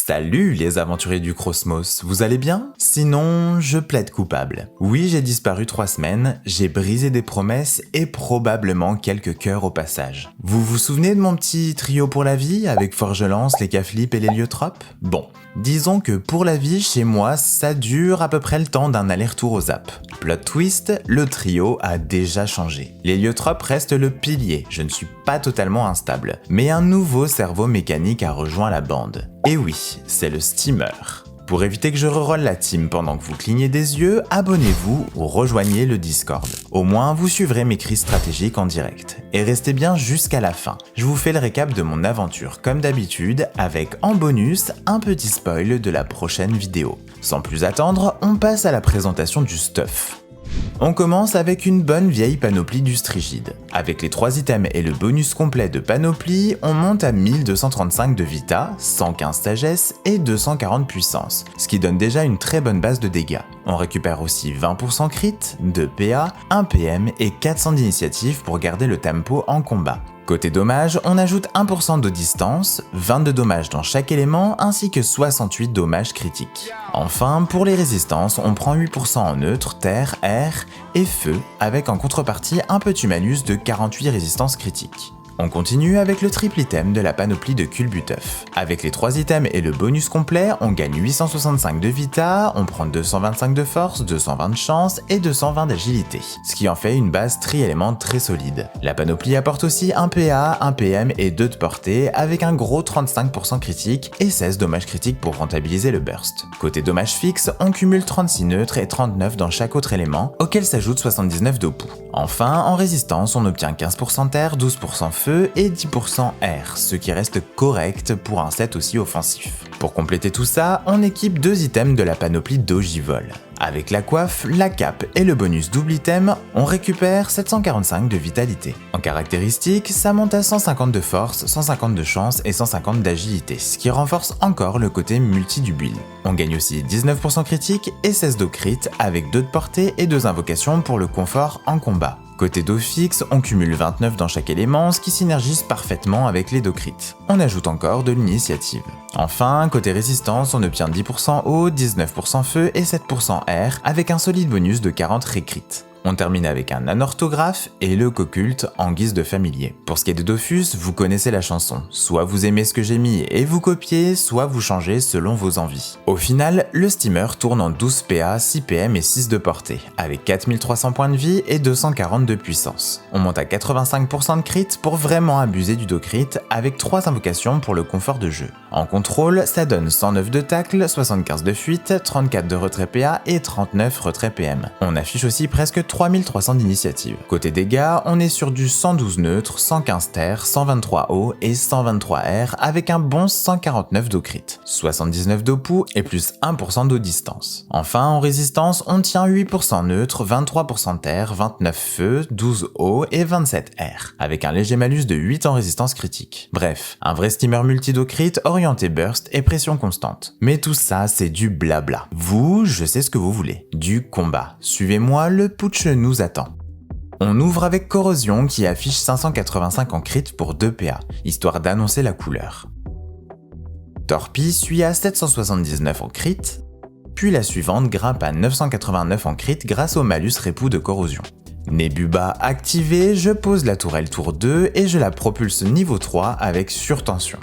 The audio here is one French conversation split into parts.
Salut les aventuriers du Cosmos, vous allez bien? Sinon, je plaide coupable. Oui, j'ai disparu 3 semaines, j'ai brisé des promesses et probablement quelques cœurs au passage. Vous vous souvenez de mon petit trio pour la vie avec Forgelance, les Caflip et l'Héliotrope? Bon, disons que pour la vie, chez moi, ça dure à peu près le temps d'un aller-retour au zap. Plot twist, le trio a déjà changé. L'Héliotrope reste le pilier, je ne suis pas totalement instable, mais un nouveau cerveau mécanique a rejoint la bande. Et oui, c'est le steamer. Pour éviter que je reroll la team pendant que vous clignez des yeux, abonnez-vous ou rejoignez le Discord. Au moins, vous suivrez mes crises stratégiques en direct. Et restez bien jusqu'à la fin. Je vous fais le récap de mon aventure comme d'habitude, avec en bonus un petit spoil de la prochaine vidéo. Sans plus attendre, on passe à la présentation du stuff. On commence avec une bonne vieille panoplie du Strigide. Avec les 3 items et le bonus complet de panoplie, on monte à 1235 de vita, 115 sagesse et 240 puissance, ce qui donne déjà une très bonne base de dégâts. On récupère aussi 20% crit, 2 PA, 1 PM et 400 d'initiative pour garder le tempo en combat. Côté dommages, on ajoute 1% de distance, 22 dommages dans chaque élément ainsi que 68 dommages critiques. Enfin, pour les résistances, on prend 8% en neutre, terre, air et feu, avec en contrepartie un petit malus de 48 résistances critiques. On continue avec le triple item de la panoplie de Culbuteuf. Avec les 3 items et le bonus complet, on gagne 865 de vita, on prend 225 de force, 220 de chance et 220 d'agilité, ce qui en fait une base tri-élément très solide. La panoplie apporte aussi 1 PA, 1 PM et 2 de portée, avec un gros 35% critique et 16 dommages critiques pour rentabiliser le burst. Côté dommages fixes, on cumule 36 neutres et 39 dans chaque autre élément, auquel s'ajoute 79 d'opou. Enfin, en résistance, on obtient 15% terre, 12% feu, et 10% air, ce qui reste correct pour un set aussi offensif. Pour compléter tout ça, on équipe 2 items de la panoplie d'Ogivol. Avec la coiffe, la cape et le bonus double item, on récupère 745 de vitalité. En caractéristiques, ça monte à 150 de force, 150 de chance et 150 d'agilité, ce qui renforce encore le côté multi du build. On gagne aussi 19% critique et 16 d'eau crit avec 2 de portée et 2 invocations pour le confort en combat. Côté dos fixe, on cumule 29 dans chaque élément, ce qui synergise parfaitement avec les dos crit. On ajoute encore de l'initiative. Enfin, côté résistance, on obtient 10% eau, 19% feu et 7% air, avec un solide bonus de 40 récrit. On termine avec un anorthographe et le Cocculte en guise de familier. Pour ce qui est de Dofus, vous connaissez la chanson. Soit vous aimez ce que j'ai mis et vous copiez, soit vous changez selon vos envies. Au final, le steamer tourne en 12 PA, 6 PM et 6 de portée, avec 4300 points de vie et 240 de puissance. On monte à 85% de crit pour vraiment abuser du do crit, avec 3 invocations pour le confort de jeu. En contrôle, ça donne 109 de tacle, 75 de fuite, 34 de retrait PA et 39 retrait PM. On affiche aussi presque 3300 d'initiative. Côté dégâts, on est sur du 112 neutre, 115 terre, 123 eau et 123 air avec un bon 149 d'eau crit, 79 d'eau pou et plus 1% d'eau distance. Enfin, en résistance, on tient 8% neutre, 23% terre, 29 feu, 12 eau et 27 air, avec un léger malus de 8 en résistance critique. Bref, un vrai steamer multi-d'eau crit orienté burst et pression constante. Mais tout ça, c'est du blabla. Vous, je sais ce que vous voulez. Du combat. Suivez-moi, le putsch nous attend. On ouvre avec Corrosion qui affiche 585 en crit pour 2 PA, histoire d'annoncer la couleur. Torpille suit à 779 en crit, puis la suivante grimpe à 989 en crit grâce au malus répou de Corrosion. Nebuba activé, je pose la tourelle tour 2 et je la propulse niveau 3 avec surtension.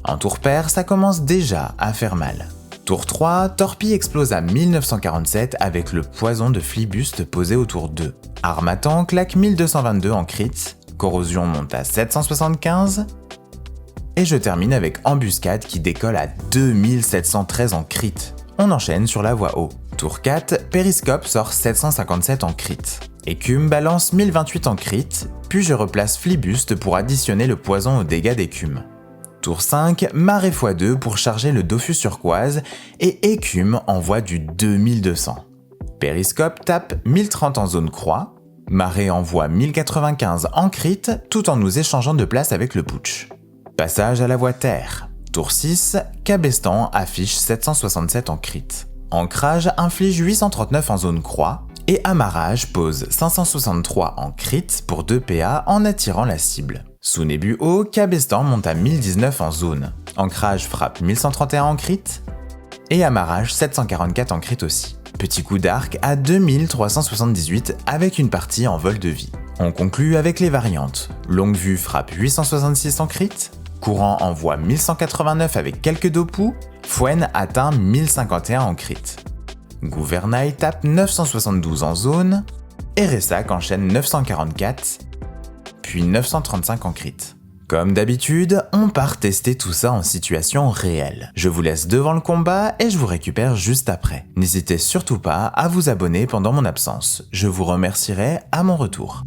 En tour pair, ça commence déjà à faire mal. Tour 3, Torpille explose à 1947 avec le poison de Flibuste posé au tour 2. Armatan claque 1222 en crit, Corrosion monte à 775, et je termine avec Embuscade qui décolle à 2713 en crit. On enchaîne sur la voie haut. Tour 4, Périscope sort 757 en crit. Écume balance 1028 en crit, puis je replace Flibuste pour additionner le poison aux dégâts d'écume. Tour 5, Marée x2 pour charger le Dofus turquoise et Écume envoie du 2200. Périscope tape 1030 en zone croix, Marée envoie 1095 en crit tout en nous échangeant de place avec le putsch. Passage à la voie terre. Tour 6, Cabestan affiche 767 en crit. Ancrage inflige 839 en zone croix et Amarrage pose 563 en crit pour 2 PA en attirant la cible. Sous-Nebu-Haut, Cabestan monte à 1019 en zone. Ancrage frappe 1131 en crit. Et amarrage 744 en crit aussi. Petit coup d'arc à 2378 avec une partie en vol de vie. On conclut avec les variantes. Longue vue frappe 866 en crit. Courant envoie 1189 avec quelques dopous. Fouenne atteint 1051 en crit. Gouvernail tape 972 en zone. Et Ressac enchaîne 944, puis 935 en crit. Comme d'habitude, on part tester tout ça en situation réelle. Je vous laisse devant le combat et je vous récupère juste après. N'hésitez surtout pas à vous abonner pendant mon absence. Je vous remercierai à mon retour.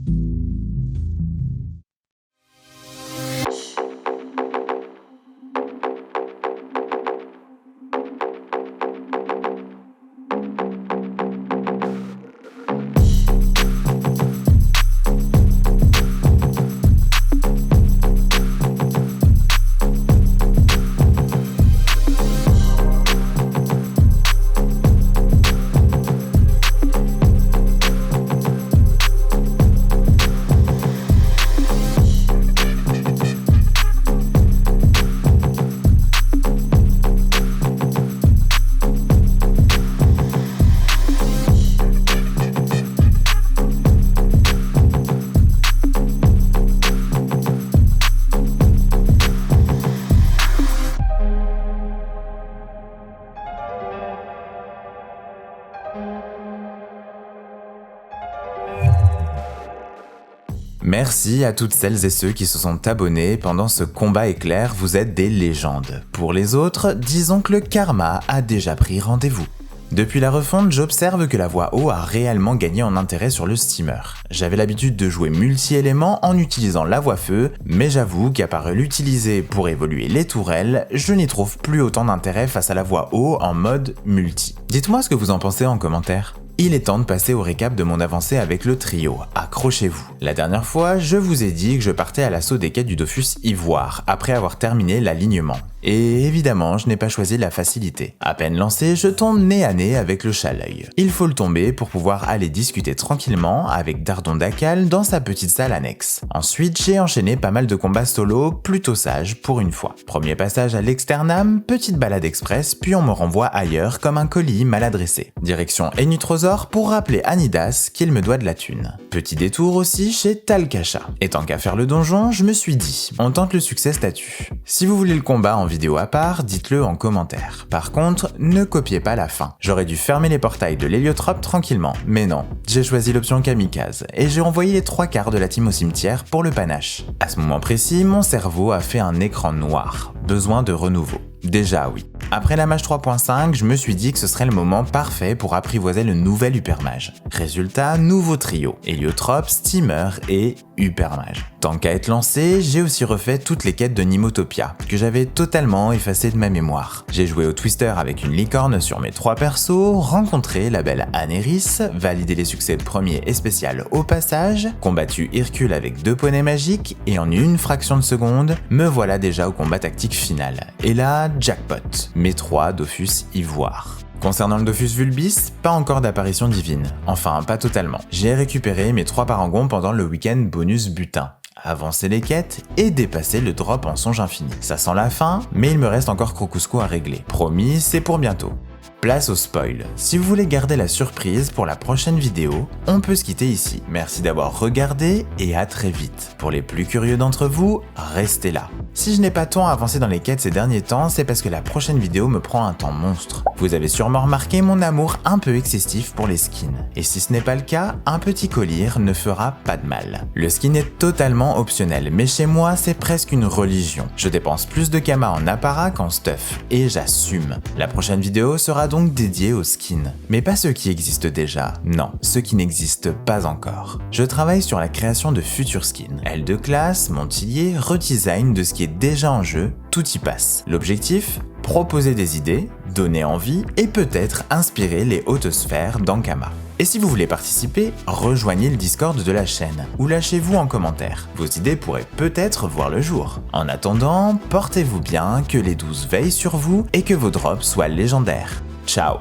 Merci à toutes celles et ceux qui se sont abonnés pendant ce combat éclair, vous êtes des légendes. Pour les autres, disons que le karma a déjà pris rendez-vous. Depuis la refonte, j'observe que la voie haut a réellement gagné en intérêt sur le steamer. J'avais l'habitude de jouer multi-éléments en utilisant la voie feu, mais j'avoue qu'à part l'utiliser pour évoluer les tourelles, je n'y trouve plus autant d'intérêt face à la voie haut en mode multi. Dites-moi ce que vous en pensez en commentaire. Il est temps de passer au récap de mon avancée avec le trio, accrochez-vous. La dernière fois, je vous ai dit que je partais à l'assaut des quêtes du Dofus Ivoire, après avoir terminé l'alignement. Et évidemment, je n'ai pas choisi la facilité. À peine lancé, je tombe nez à nez avec le chat-l'œil. Il faut le tomber pour pouvoir aller discuter tranquillement avec Dardon Dakal dans sa petite salle annexe. Ensuite, j'ai enchaîné pas mal de combats solo, plutôt sages pour une fois. Premier passage à l'Externam, petite balade express, puis on me renvoie ailleurs comme un colis mal adressé. Direction Enutrosor pour rappeler à Nidas qu'il me doit de la thune. Petit détour aussi chez Talcacha. Et tant qu'à faire le donjon, je me suis dit, on tente le succès statut. Si vous voulez le combat en vidéo à part, dites-le en commentaire. Par contre, ne copiez pas la fin. J'aurais dû fermer les portails de l'héliotrope tranquillement, mais non. J'ai choisi l'option kamikaze, et j'ai envoyé les 3/4 de la team au cimetière pour le panache. À ce moment précis, mon cerveau a fait un écran noir. Besoin de renouveau. Déjà oui. Après la mage 3.5, je me suis dit que ce serait le moment parfait pour apprivoiser le nouvel Hypermage. Résultat, nouveau trio, Héliotrope, Steamer et Hypermage. Tant qu'à être lancé, j'ai aussi refait toutes les quêtes de Nimotopia, que j'avais totalement effacées de ma mémoire. J'ai joué au Twister avec une licorne sur mes 3 persos, rencontré la belle Anéris, validé les succès de premier et spécial au passage, combattu Hercule avec 2 poneys magiques, et en une fraction de seconde, me voilà déjà au combat tactique final. Et là, jackpot. Mes 3 Dofus Ivoire. Concernant le Dofus Vulbis, pas encore d'apparition divine. Enfin, pas totalement. J'ai récupéré mes 3 parangons pendant le week-end bonus butin. Avancer les quêtes et dépasser le drop en songe infini. Ça sent la fin, mais il me reste encore Crocusco à régler. Promis, c'est pour bientôt. Place au spoil. Si vous voulez garder la surprise pour la prochaine vidéo, on peut se quitter ici. Merci d'avoir regardé et à très vite. Pour les plus curieux d'entre vous, restez là. Si je n'ai pas tant avancé dans les quêtes ces derniers temps, c'est parce que la prochaine vidéo me prend un temps monstre. Vous avez sûrement remarqué mon amour un peu excessif pour les skins. Et si ce n'est pas le cas, un petit collier ne fera pas de mal. Le skin est totalement optionnel, mais chez moi c'est presque une religion. Je dépense plus de Kama en apparat qu'en stuff, et j'assume. La prochaine vidéo sera donc dédiée aux skins. Mais pas ceux qui existent déjà, non, ceux qui n'existent pas encore. Je travaille sur la création de futurs skins. L de classe, Montillier, redesign de ce qui est déjà en jeu, tout y passe. L'objectif ? Proposer des idées, donner envie et peut-être inspirer les hautes sphères d'Ankama. Et si vous voulez participer, rejoignez le Discord de la chaîne ou lâchez-vous en commentaire. Vos idées pourraient peut-être voir le jour. En attendant, portez-vous bien, que les 12 veillent sur vous et que vos drops soient légendaires. Ciao!